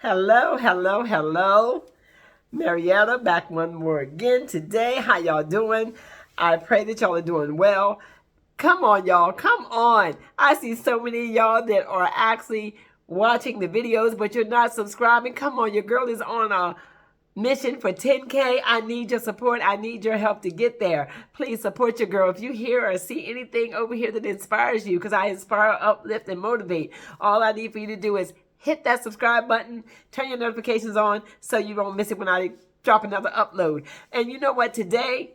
Hello, hello, hello. Marietta back one more again today. How y'all doing? I pray that y'all are doing well. Come on, y'all. Come on. I see so many of y'all that are actually watching the videos, but you're not subscribing. Come on, your girl is on a mission for 10K. I need your support. I need your help to get there. Please support your girl. If you hear or see anything over here that inspires you, because I inspire, uplift, and motivate, all I need for you to do is hit that subscribe button, turn your notifications on so you don't miss it when I drop another upload. And you know what? Today,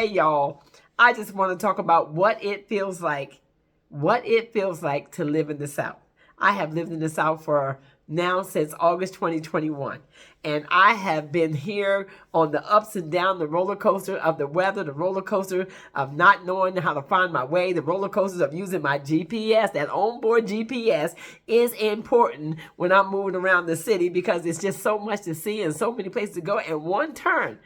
y'all, I just want to talk about what it feels like to live in the South. I have lived in the South for now since August 2021. And I have been here on the ups and downs, the roller coaster of the weather, the roller coaster of not knowing how to find my way, the roller coasters of using my GPS. That onboard GPS is important when I'm moving around the city because it's just so much to see and so many places to go. And one turn,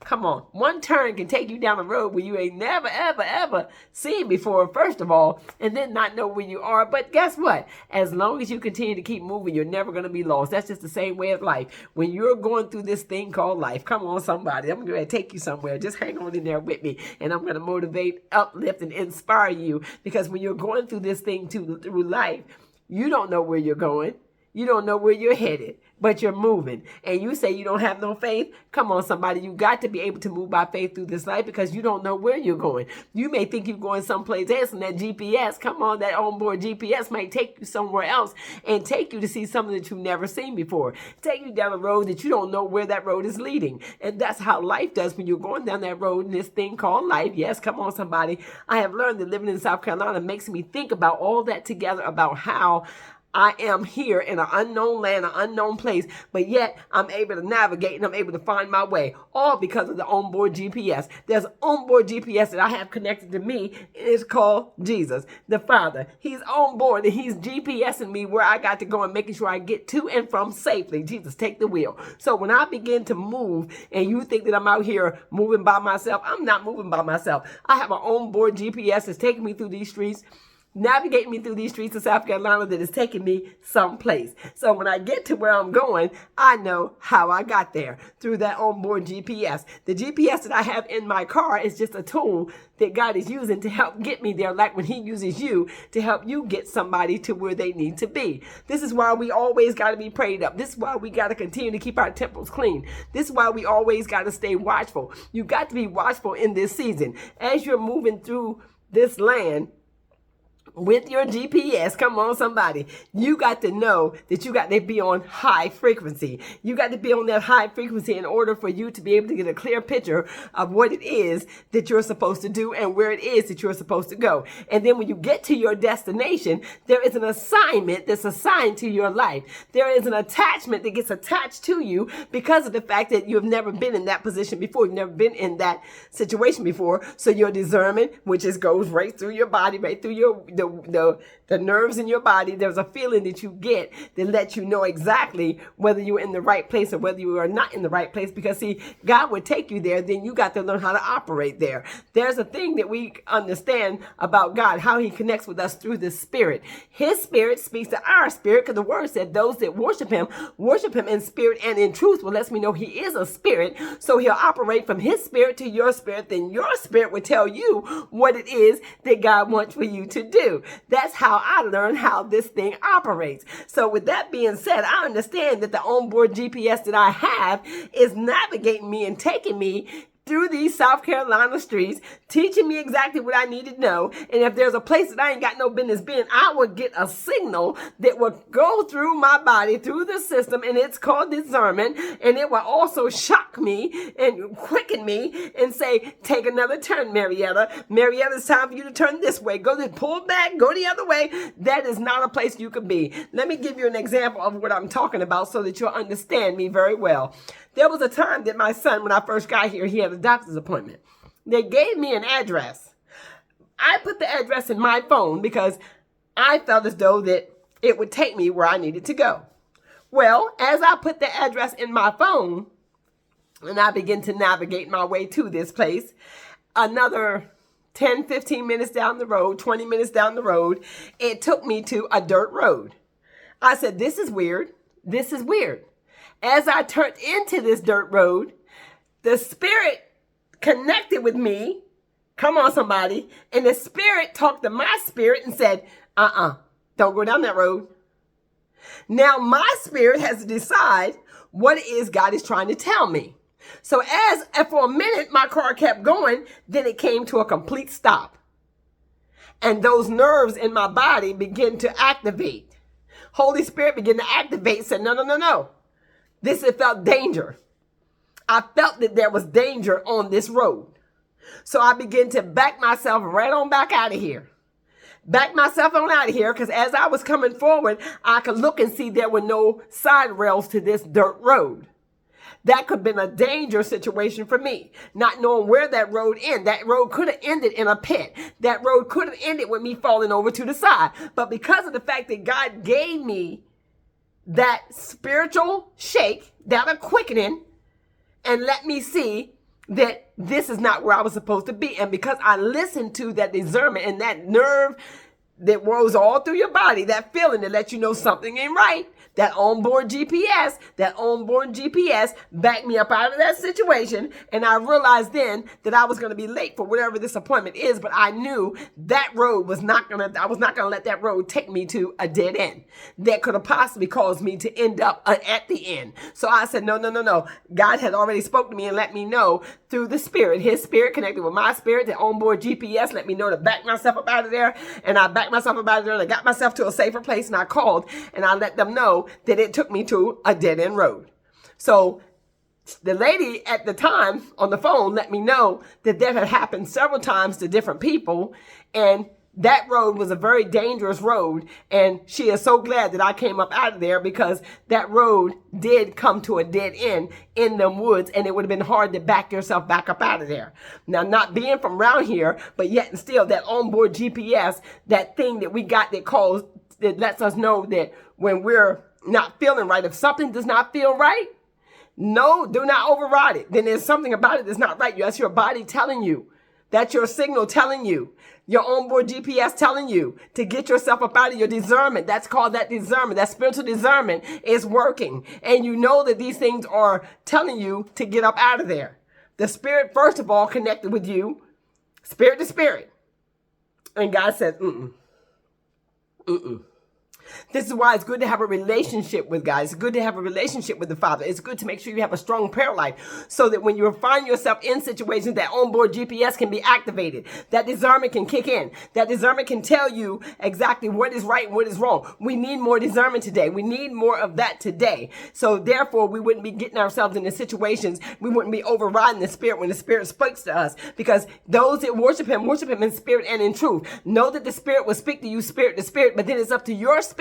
come on, one turn can take you down a road where you ain't never, ever, ever seen before, first of all, and then not know where you are. But guess what? As long as you continue to keep moving, you're never going to be lost. That's just the same way of life. When you're going through this thing called life, come on, somebody, I'm going to take you somewhere. Just hang on in there with me, and I'm going to motivate, uplift, and inspire you because when you're going through this thing through life, you don't know where you're going. You don't know where you're headed, but you're moving. And you say you don't have no faith? Come on, somebody. You got to be able to move by faith through this life because you don't know where you're going. You may think you're going someplace else, and that GPS, come on, that onboard GPS might take you somewhere else and take you to see something that you've never seen before. Take you down a road that you don't know where that road is leading. And that's how life does when you're going down that road in this thing called life. Yes, come on, somebody. I have learned that living in South Carolina makes me think about all that together, about how I am here in an unknown land, an unknown place, but yet I'm able to navigate and I'm able to find my way, all because of the onboard GPS. There's onboard GPS that I have connected to me. It's called Jesus, the Father. He's on board and he's GPSing me where I got to go and making sure I get to and from safely. Jesus, take the wheel. So when I begin to move and you think that I'm out here moving by myself, I'm not moving by myself. I have an onboard GPS that's taking me through these streets, navigating me through these streets of South Carolina that is taking me someplace. So when I get to where I'm going, I know how I got there through that onboard GPS. The GPS that I have in my car is just a tool that God is using to help get me there, like when he uses you to help you get somebody to where they need to be. This is why we always got to be prayed up. This is why we got to continue to keep our temples clean. This is why we always got to stay watchful. You got to be watchful in this season. As you're moving through this land, with your GPS, come on, somebody, you got to know that you got to be on high frequency. You got to be on that high frequency in order for you to be able to get a clear picture of what it is that you're supposed to do and where it is that you're supposed to go. And then when you get to your destination, there is an assignment that's assigned to your life. There is an attachment that gets attached to you because of the fact that you've never been in that position before. You've never been in that situation before. So your discernment, which goes right through your body, right through your the nerves in your body, there's a feeling that you get that lets you know exactly whether you're in the right place or whether you are not in the right place. Because see, God would take you there, then you got to learn how to operate there. There's a thing that we understand about God, how he connects with us through the Spirit. His Spirit speaks to our spirit, because the word said those that worship him in spirit and in truth. Well, lets me know he is a spirit, so he'll operate from his spirit to your spirit. Then your spirit will tell you what it is that God wants for you to do. That's how I learned how this thing operates. So with that being said, I understand that the onboard GPS that I have is navigating me and taking me through these South Carolina streets, teaching me exactly what I need to know. And if there's a place that I ain't got no business being, I will get a signal that will go through my body, through the system, and it's called discernment. And it will also shock me and quicken me and say, take another turn, Marietta. Marietta, it's time for you to turn this way. Pull back, go the other way. That is not a place you could be. Let me give you an example of what I'm talking about so that you'll understand me very well. There was a time that my son, when I first got here, he had a doctor's appointment. They gave me an address. I put the address in my phone because I felt as though that it would take me where I needed to go. Well, as I put the address in my phone and I began to navigate my way to this place, another 10, 15 minutes down the road, 20 minutes down the road, it took me to a dirt road. I said, this is weird. this is weird. As I turned into this dirt road, the Spirit connected with me. Come on, somebody. And the Spirit talked to my spirit and said, don't go down that road. Now my spirit has to decide what it is God is trying to tell me. So for a minute, my car kept going, then it came to a complete stop. And those nerves in my body began to activate. Holy Spirit began to activate, said, no. This felt danger. I felt that there was danger on this road. So I began to back myself right on back out of here. Back myself on out of here, because as I was coming forward, I could look and see there were no side rails to this dirt road. That could have been a dangerous situation for me, not knowing where that road ended. That road could have ended in a pit. That road could have ended with me falling over to the side. But because of the fact that God gave me that spiritual shake, that quickening, and let me see that this is not where I was supposed to be. And because I listened to that discernment and that nerve that rolls all through your body, that feeling that lets you know something ain't right, that onboard GPS backed me up out of that situation. And I realized then that I was going to be late for whatever this appointment is, but I knew that road I was not going to let that road take me to a dead end that could have possibly caused me to end up at the end. So I said, no. God had already spoken to me and let me know through the Spirit, His Spirit connected with my spirit, the onboard GPS let me know to back myself up out of there. And I backed myself up out of there and I got myself to a safer place, and I called and I let them know that it took me to a dead end road. So the lady at the time on the phone let me know that had happened several times to different people, and that road was a very dangerous road. And she is so glad that I came up out of there, because that road did come to a dead end in them woods, and it would have been hard to back yourself back up out of there. Now, not being from around here, but yet and still that onboard GPS, that thing that we got that lets us know that when we're not feeling right, if something does not feel right, no, do not override it. Then there's something about it that's not right. That's your body telling you. That's your signal telling you. Your onboard GPS telling you to get yourself up out of your discernment. That's called that discernment. That spiritual discernment is working. And you know that these things are telling you to get up out of there. The Spirit, first of all, connected with you, spirit to spirit. And God says, This is why it's good to have a relationship with God. It's good to have a relationship with the Father. It's good to make sure you have a strong prayer life, so that when you find yourself in situations, that onboard GPS can be activated. That discernment can kick in. That discernment can tell you exactly what is right and what is wrong. We need more discernment today. We need more of that today. So therefore, we wouldn't be getting ourselves into situations. We wouldn't be overriding the Spirit when the Spirit speaks to us, because those that worship Him in spirit and in truth. Know that the Spirit will speak to you spirit to spirit, but then it's up to your spirit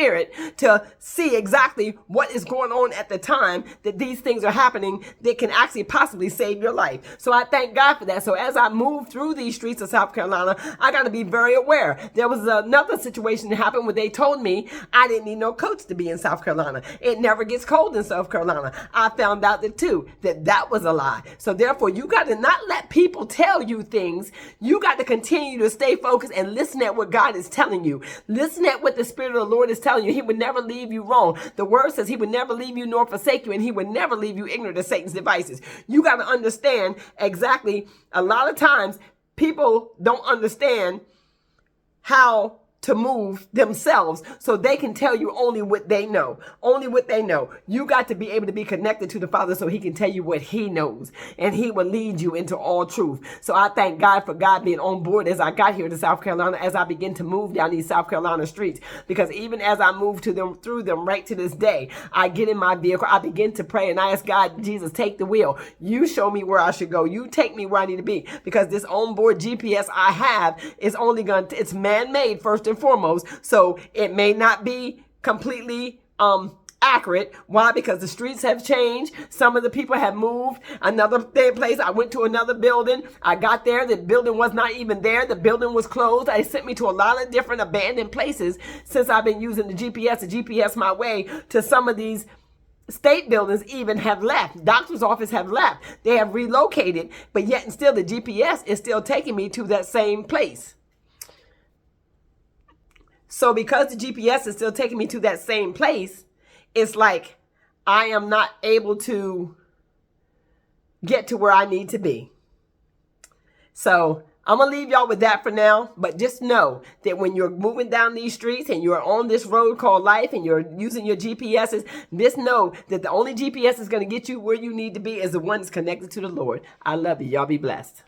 to see exactly what is going on at the time that these things are happening that can actually possibly save your life. So I thank God for that. So as I move through these streets of South Carolina, I got to be very aware. There was another situation that happened where they told me I didn't need no coats to be in South Carolina. It never gets cold in South Carolina. I found out that was a lie. So therefore, you got to not let people tell you things. You got to continue to stay focused and listen at what God is telling you. Listen at what the Spirit of the Lord is telling you. He would never leave you wrong. The word says He would never leave you nor forsake you, and He would never leave you ignorant of Satan's devices. You got to understand exactly. A lot of times people don't understand how to move themselves, so they can tell you only what they know. Only what they know. You got to be able to be connected to the Father so He can tell you what He knows, and He will lead you into all truth. So I thank God for God being on board as I got here to South Carolina, as I begin to move down these South Carolina streets, because even as I move through them right to this day, I get in my vehicle, I begin to pray, and I ask God, Jesus, take the wheel. You show me where I should go. You take me where I need to be, because this onboard GPS I have is it's man-made first and foremost, so it may not be completely accurate. Why? Because the streets have changed. Some of the people have moved. Another place, I went to another building. I got there, the building was not even there. The building was closed. They sent me to a lot of different abandoned places since I've been using the GPS my way to some of these state buildings even have left. Doctor's office have left. They have relocated, but yet and still the GPS is still taking me to that same place. So because the GPS is still taking me to that same place, it's like I am not able to get to where I need to be. So I'm going to leave y'all with that for now. But just know that when you're moving down these streets and you're on this road called life and you're using your GPSs, just know that the only GPS is going to get you where you need to be is the one that's connected to the Lord. I love you. Y'all be blessed.